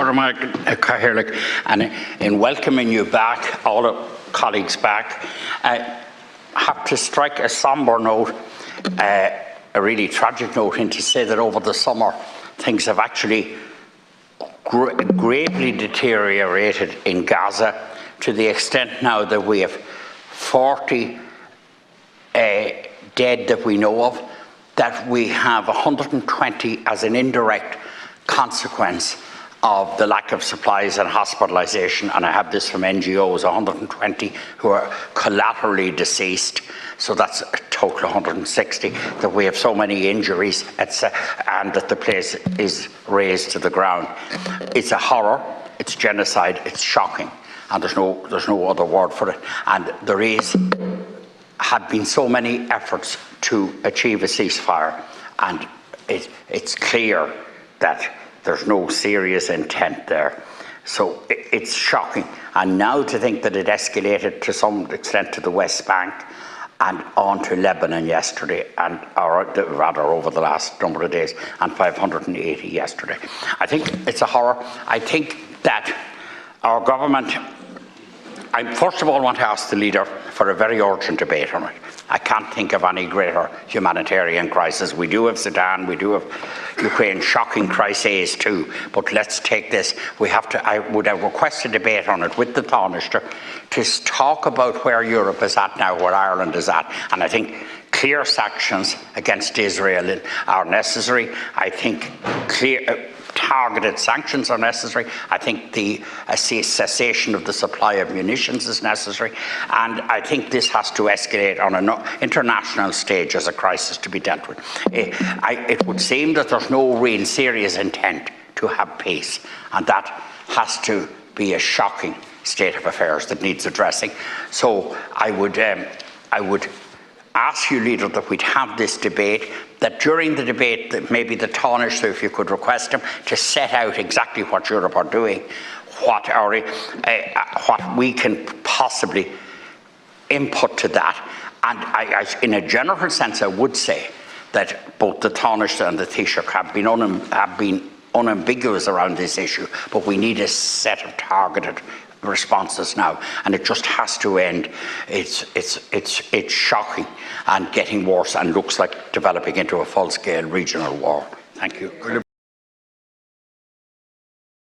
And in welcoming you back, all the colleagues back, I have to strike a sombre note, a really tragic note, and to say that over the summer things have actually gravely deteriorated in Gaza, to the extent now that we have 40 dead that we know of, that we have 120 as an indirect consequence of the lack of supplies and hospitalisation, and I have this from NGOs, 120 who are collaterally deceased, so that's a total of 160, that we have so many injuries, and that the place is razed to the ground. It's a horror, it's genocide, it's shocking, and there's no other word for it. And there had been so many efforts to achieve a ceasefire, and it's clear that there's no serious intent there. So it's shocking. And now to think that it escalated to some extent to the West Bank and on to Lebanon yesterday, or rather over the last number of days, and 580 yesterday. I think it's a horror. I think that our government, I first of all want to ask the leader for a very urgent debate on it. I can't think of any greater humanitarian crisis. We do have Sudan, we do have Ukraine, shocking crises too, but let's take this. I would request a debate on it with the Taoiseach to talk about where Europe is at now, where Ireland is at, and I think clear sanctions against Israel are necessary. I think targeted sanctions are necessary. I think the cessation of the supply of munitions is necessary, and I think this has to escalate on an international stage as a crisis to be dealt with. It would seem that there's no real serious intent to have peace, and that has to be a shocking state of affairs that needs addressing. So I would ask you, Leader, that we'd have this debate, that during the debate that maybe the Taoiseach, if you could request him, to set out exactly what Europe are doing, what we can possibly input to that. And in a general sense, I would say that both the Taoiseach and the Taoiseach have been unambiguous around this issue, but we need a set of targeted responses now, and it just has to end. It's shocking and getting worse, and looks like developing into a full-scale regional war. Thank you.